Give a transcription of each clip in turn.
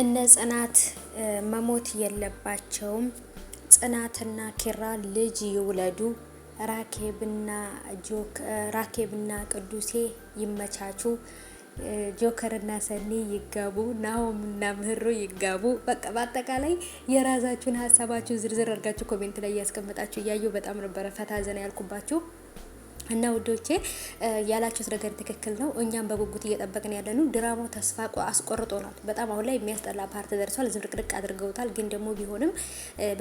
እነ ጽናት መሞት የለባቸውም። ጽናትና ኪራ ልጅ ይውለዱ። ራኬብና ቅዱሴ ይመቻቹ። ጆከርና ሰኒ ይጋቡ። ናሆምና ምህሮ ይጋቡ። በቃ በአጠቃላይ የራሳችሁን ሀሳባችሁ ዝርዝር አድርጋችሁ ኮሜንት ላይ እያስቀመጣችሁ እያየሁ በጣም ነበረ ፈታ ዘና ያልኩባችሁ። እና ውዶቼ ያላችሁት ነገር ትክክል ነው። እኛም በጉጉት እየጠበቅን ያለነው ድራማው ተስፋ አስቆርጦናል። በጣም አሁን ላይ የሚያስጠላ ፓርት ደርሷል። ዝብርቅርቅ አድርገውታል። ግን ደግሞ ቢሆንም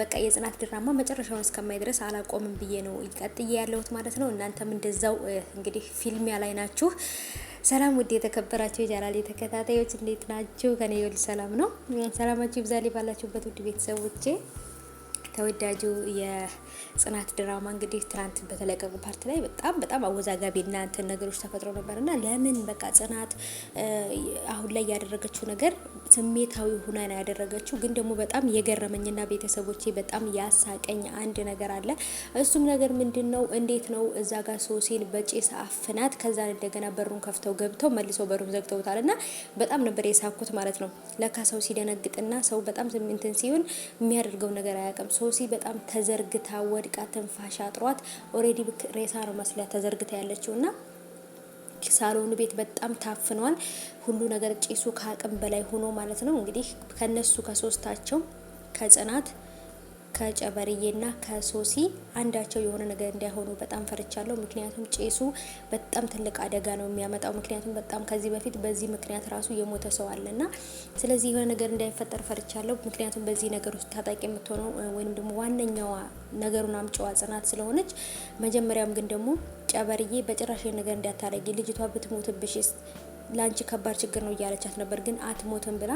በቃ የጽናት ድራማ መጨረሻውን እስከማይ ድረስ አላቆምም ብዬ ነው ቀጥዬ ያለሁት ማለት ነው። እናንተም እንደዛው እንግዲህ ፊልሚያ ላይ ናችሁ። ሰላም ውድ የተከበራችሁ የቻናሌ ተከታታዮች እንዴት ናችሁ? ከኔ ይወል ሰላም ነው። ሰላማችሁ ይብዛልኝ ባላችሁበት ውድ ቤተሰቦቼ። ተወዳጁ የጽናት ድራማ እንግዲህ ትናንት በተለቀቁ ፓርት ላይ በጣም አወዛጋቢ እና እንትን ነገሮች ተፈጥሮ ነበርና ለምን በቃ ጽናት አሁን ላይ ያደረገችው ነገር ስሜታዊ ሆና ነው ያደረገችው። ግን ደግሞ በጣም የገረመኝና ቤተሰቦቼ በጣም ያሳቀኝ አንድ ነገር አለ። እሱም ነገር ምንድነው? እንዴት ነው እዛ ጋር ሶሲን በጭስ አፍናት ከዛ እንደገና በሩን ከፍተው ገብተው መልሰው በሩን ዘግተውታልና በጣም ነበር የሳኩት ማለት ነው። ለካ ሰው ሲደነግጥና ሰው በጣም እንትን ሲሆን የሚያደርገው ነገር አያውቅም። ሶሲ በጣም ተዘርግታ ወድቃ ትንፋሽ አጥሯት ኦሬዲ ሬሳ ነው መስላ ተዘርግታ ያለችውና ሳሎኑ ቤት በጣም ታፍኗል። ሁሉ ነገር ጭሱ ከአቅም በላይ ሆኖ ማለት ነው። እንግዲህ ከነሱ ከሶስታቸው ከጽናት ከጨበርዬና ከሶሲ አንዳቸው የሆነ ነገር እንዳይሆኑ በጣም ፈርቻለሁ። ምክንያቱም ጭሱ በጣም ትልቅ አደጋ ነው የሚያመጣው። ምክንያቱም በጣም ከዚህ በፊት በዚህ ምክንያት ራሱ የሞተ ሰው አለና ስለዚህ የሆነ ነገር እንዳይፈጠር ፈርቻለሁ። ምክንያቱም በዚህ ነገር ውስጥ ታጣቂ የምትሆነው ወይንም ደግሞ ዋነኛዋ ነገሩን አምጪዋ ጽናት ስለሆነች መጀመሪያም ግን ደግሞ ጨበርዬ በጭራሽ ነገር እንዳታረጊ ልጅቷ ብትሞትብሽስ ላንቺ ከባድ ችግር ነው እያለቻት ነበር። ግን አትሞትም ብላ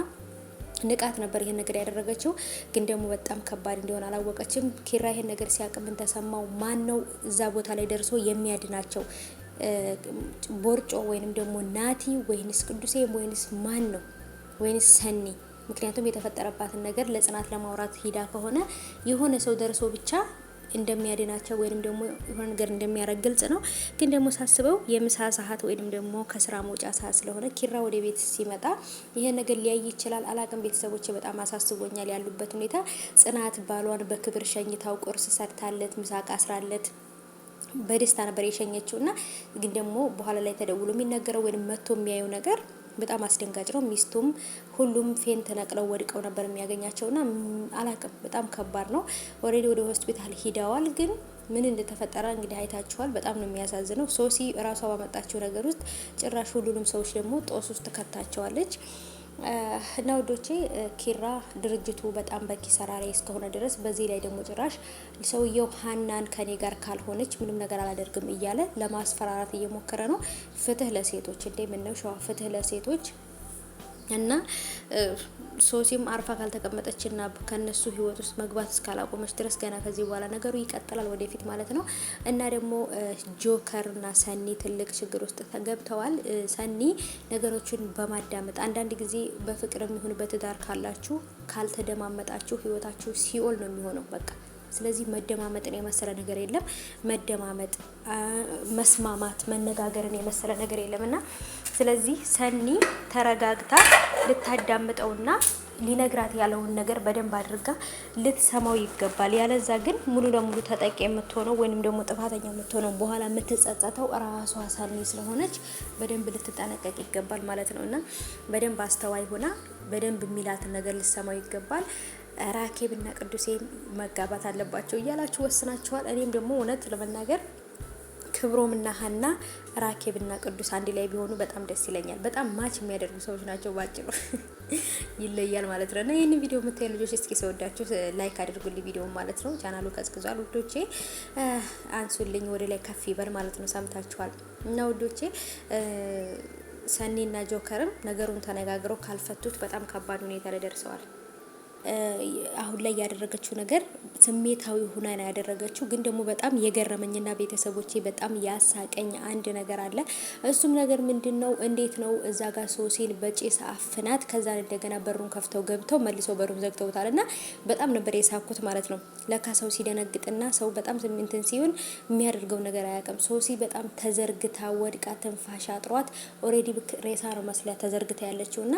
ንቃት ነበር ይሄን ነገር ያደረገችው። ግን ደግሞ በጣም ከባድ እንደሆነ አላወቀችም። ኪራ ይሄን ነገር ሲያውቅ ምን ተሰማው? ማን ነው እዛ ቦታ ላይ ደርሶ የሚያድናቸው? ቦርጮ ወይንም ደግሞ ናቲ ወይንስ ቅዱሴ ወይንስ ማን ነው? ወይንስ ሰኒ? ምክንያቱም የተፈጠረባትን ነገር ለጽናት ለማውራት ሂዳ ከሆነ የሆነ ሰው ደርሶ ብቻ እንደሚያድናቸው ወይንም ደግሞ የሆነ ነገር እንደሚያረግ ግልጽ ነው። ግን ደግሞ ሳስበው የምሳ ሰዓት ወይንም ደግሞ ከስራ መውጫ ሰዓት ስለሆነ ኪራ ወደ ቤት ሲመጣ ይሄ ነገር ሊያይ ይችላል። አላቅም። ቤተሰቦች በጣም አሳስቦኛል ያሉበት ሁኔታ። ጽናት ባሏን በክብር ሸኝታው ቁርስ ሰርታለት ምሳቅ አስራለት በደስታ ነበር የሸኘችው እና ግን ደግሞ በኋላ ላይ ተደውሎ የሚነገረው ወይንም መጥቶ የሚያየው ነገር በጣም አስደንጋጭ ነው። ሚስቱም ሁሉም ፌን ተነቅለው ወድቀው ነበር የሚያገኛቸውና አላቅም። በጣም ከባድ ነው። ኦሬዲ ወደ ሆስፒታል ሂደዋል። ግን ምን እንደተፈጠረ እንግዲህ አይታችኋል። በጣም ነው የሚያሳዝነው። ሶሲ ራሷ ባመጣችው ነገር ውስጥ ጭራሽ ሁሉንም ሰዎች ደግሞ ጦስ ውስጥ ከታቸዋለች። እና ወዶቼ ኪራ ድርጅቱ በጣም በኪሳራ ላይ እስከሆነ ድረስ በዚህ ላይ ደግሞ ጭራሽ ሰውየው ሀናን ከኔ ጋር ካልሆነች ምንም ነገር አላደርግም እያለ ለማስፈራራት እየሞከረ ነው። ፍትህ ለሴቶች እንዴ! ምን ነው ሸዋ ፍትህ ለሴቶች እና ሶሲም አርፋ ካልተቀመጠችና ከነሱ ህይወት ውስጥ መግባት እስካላቆመች ድረስ ገና ከዚህ በኋላ ነገሩ ይቀጥላል ወደፊት ማለት ነው። እና ደግሞ ጆከርና ሰኒ ትልቅ ችግር ውስጥ ተገብተዋል። ሰኒ ነገሮችን በማዳመጥ አንዳንድ ጊዜ በፍቅርም ይሁን በትዳር ካላችሁ ካልተደማመጣችሁ ህይወታችሁ ሲኦል ነው የሚሆነው በቃ። ስለዚህ መደማመጥን የመሰለ ነገር የለም። መደማመጥ፣ መስማማት፣ መነጋገርን የመሰለ ነገር የለምና ስለዚህ ሰኒ ተረጋግታ ልታዳምጠውና ሊነግራት ያለውን ነገር በደንብ አድርጋ ልትሰማው ይገባል። ያለዛ ግን ሙሉ ለሙሉ ተጠቂ የምትሆነው ወይንም ደግሞ ጥፋተኛ የምትሆነው በኋላ የምትጸጸተው ራሷ ሰኒ ስለሆነች በደንብ ልትጠነቀቅ ይገባል ማለት ነውና በደንብ አስተዋይ ሆና በደንብ የሚላትን ነገር ልትሰማው ይገባል። ራኬብና ቅዱሴን መጋባት አለባቸው እያላችሁ ወስናችኋል። እኔም ደግሞ እውነት ለመናገር ክብሮምና ሀና ራኬብና ቅዱስ አንድ ላይ ቢሆኑ በጣም ደስ ይለኛል። በጣም ማች የሚያደርጉ ሰዎች ናቸው። ባጭሩ ይለያል ማለት ነው። እና ይህንን ቪዲዮ የምታዩ ልጆች እስኪ ሰወዳችሁ ላይክ አድርጉልኝ ቪዲዮ ማለት ነው። ቻናሉ ቀዝቅዟል ውዶቼ፣ አንሱልኝ ወደ ላይ ከፍ ይበል ማለት ነው። ሰምታችኋል። እና ውዶቼ ሰኒና ጆከርም ነገሩን ተነጋግረው ካልፈቱት በጣም ከባድ ሁኔታ ላይ ደርሰዋል። አሁን ላይ ያደረገችው ነገር ስሜታዊ ሆና ነው ያደረገችው። ግን ደግሞ በጣም የገረመኝና ቤተሰቦቼ በጣም ያሳቀኝ አንድ ነገር አለ። እሱም ነገር ምንድነው? እንዴት ነው እዛ ጋር ሶሲን በጭስ አፍናት ከዛ እንደገና በሩን ከፍተው ገብተው መልሰው በሩን ዘግተውታልና በጣም ነበር የሳኩት ማለት ነው። ለካ ሰው ሲደነግጥና ሰው በጣም እንትን ሲሆን የሚያደርገው ነገር አያውቅም። ሶሲ በጣም ተዘርግታ ወድቃ ትንፋሽ አጥሯት ኦሬዲ ሬሳ ነው መስላ ተዘርግታ ያለችውና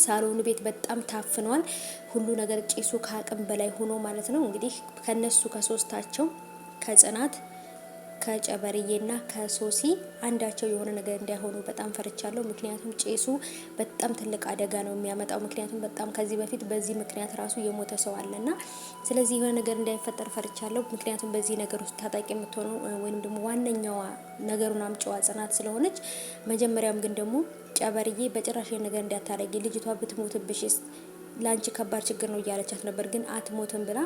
ሳሎኑ ቤት በጣም ታፍኗል። ሁሉ ነገር ጭሱ ከአቅም በላይ ሆኖ ማለት ነው። እንግዲህ ከነሱ ከሶስታቸው ከጽናት ከጨበርዬና ከሶሲ አንዳቸው የሆነ ነገር እንዳይሆኑ በጣም ፈርቻለሁ። ምክንያቱም ጭሱ በጣም ትልቅ አደጋ ነው የሚያመጣው። ምክንያቱም በጣም ከዚህ በፊት በዚህ ምክንያት ራሱ የሞተ ሰው አለና ስለዚህ የሆነ ነገር እንዳይፈጠር ፈርቻለሁ። ምክንያቱም በዚህ ነገር ውስጥ ታጣቂ የምትሆነው ወይም ደግሞ ዋነኛዋ ነገሩን አምጪዋ ጽናት ስለሆነች፣ መጀመሪያም ግን ደግሞ ጨበርዬ በጭራሽ ነገር እንዳታረጊ ልጅቷ ብትሞትብሽስ ላንቺ ከባድ ችግር ነው እያለቻት ነበር። ግን አትሞትም ብላ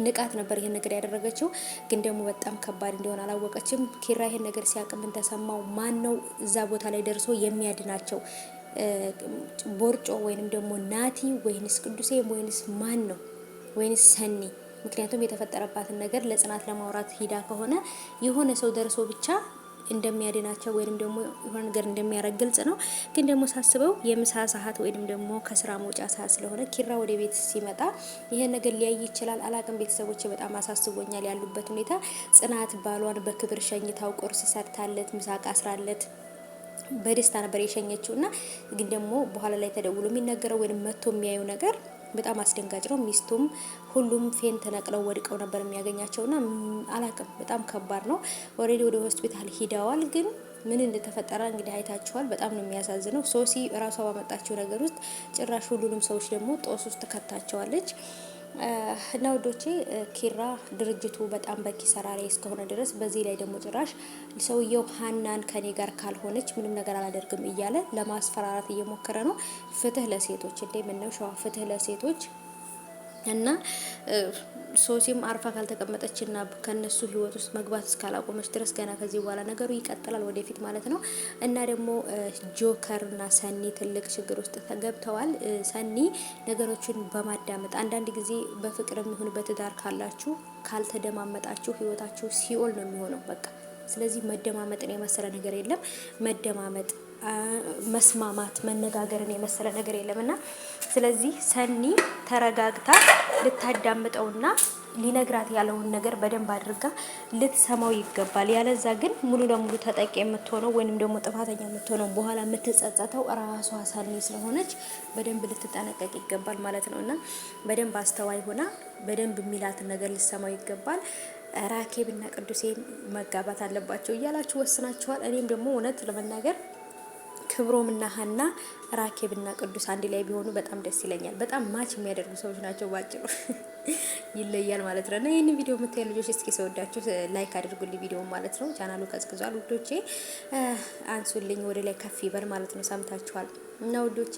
ንቃት ነበር ይሄን ነገር ያደረገችው። ግን ደግሞ በጣም ከባድ እንደሆነ አላወቀችም። ኪራ ይሄን ነገር ሲያውቅ ምን ተሰማው? ማን ነው እዛ ቦታ ላይ ደርሶ የሚያድናቸው? ቦርጮ ወይንም ደግሞ ናቲ ወይንስ ቅዱሴ ወይንስ ማን ነው? ወይንስ ሰኒ? ምክንያቱም የተፈጠረባትን ነገር ለጽናት ለማውራት ሂዳ ከሆነ የሆነ ሰው ደርሶ ብቻ እንደሚያድናቸው ወይንም ደግሞ የሆነ ነገር እንደሚያረግ ግልጽ ነው። ግን ደግሞ ሳስበው የምሳ ሰዓት ወይንም ደግሞ ከስራ መውጫ ሰዓት ስለሆነ ኪራ ወደ ቤት ሲመጣ ይሄን ነገር ሊያይ ይችላል። አላቅም። ቤተሰቦች በጣም አሳስቦኛል ያሉበት ሁኔታ። ጽናት ባሏን በክብር ሸኝታው ቁርስ ሰርታለት ምሳቅ አስራለት በደስታ ነበር የሸኘችው እና ግን ደግሞ በኋላ ላይ ተደውሎ የሚነገረው ወይንም መጥቶ የሚያዩ ነገር በጣም አስደንጋጭ ነው። ሚስቱም ሁሉም ፌን ተነቅለው ወድቀው ነበር የሚያገኛቸውና አላቅም። በጣም ከባድ ነው። ኦልሬዲ ወደ ሆስፒታል ሂደዋል። ግን ምን እንደተፈጠረ እንግዲህ አይታችኋል። በጣም ነው የሚያሳዝነው። ሶሲ እራሷ ባመጣችው ነገር ውስጥ ጭራሽ ሁሉንም ሰዎች ደግሞ ጦስ ውስጥ ከታቸዋለች። እና ወዶቼ ኪራ ድርጅቱ በጣም በኪሳራ ላይ እስከሆነ ድረስ በዚህ ላይ ደግሞ ጭራሽ ሰውየው ሀናን ከኔ ጋር ካልሆነች ምንም ነገር አላደርግም እያለ ለማስፈራራት እየሞከረ ነው። ፍትህ ለሴቶች እንዴ! ምነው ሸዋ ፍትህ ለሴቶች እና ሶሲም አርፋ ካልተቀመጠችና ከነሱ ህይወት ውስጥ መግባት እስካላቆመች ድረስ ገና ከዚህ በኋላ ነገሩ ይቀጥላል ወደፊት ማለት ነው። እና ደግሞ ጆከርና ሰኒ ትልቅ ችግር ውስጥ ተገብተዋል። ሰኒ ነገሮችን በማዳመጥ አንዳንድ ጊዜ በፍቅርም ይሁን በትዳር ካላችሁ ካልተደማመጣችሁ ህይወታችሁ ሲኦል ነው የሚሆነው በቃ። ስለዚህ መደማመጥን የመሰለ ነገር የለም። መደማመጥ፣ መስማማት፣ መነጋገርን የመሰለ ነገር የለም እና ስለዚህ ሰኒ ተረጋግታ ልታዳምጠውና ሊነግራት ያለውን ነገር በደንብ አድርጋ ልትሰማው ይገባል። ያለዛ ግን ሙሉ ለሙሉ ተጠቂ የምትሆነው ወይንም ደግሞ ጥፋተኛ የምትሆነው በኋላ የምትጸጸተው ራሷ ሰኒ ስለሆነች በደንብ ልትጠነቀቅ ይገባል ማለት ነው እና በደንብ አስተዋይ ሆና በደንብ የሚላትን ነገር ልትሰማው ይገባል። ራኬብና ቅዱሴ መጋባት አለባቸው እያላችሁ ወስናችኋል። እኔም ደግሞ እውነት ለመናገር ክብሮምና ሀና ራኬብና ቅዱስ አንድ ላይ ቢሆኑ በጣም ደስ ይለኛል። በጣም ማች የሚያደርጉ ሰዎች ናቸው። ባጭሩ ይለያል ማለት ነው እና ይህን ቪዲዮ የምታዩ ልጆች እስኪ ሰወዳችሁ ላይክ አድርጉልኝ ቪዲዮ ማለት ነው። ቻናሉ ቀዝቅዟል ውዶቼ፣ አንሱልኝ ወደ ላይ ከፍ ይበል ማለት ነው። ሰምታችኋል እና ውዶቼ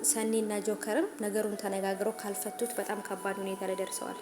ሰኒና ጆከርም ነገሩን ተነጋግረው ካልፈቱት በጣም ከባድ ሁኔታ ላይ ደርሰዋል።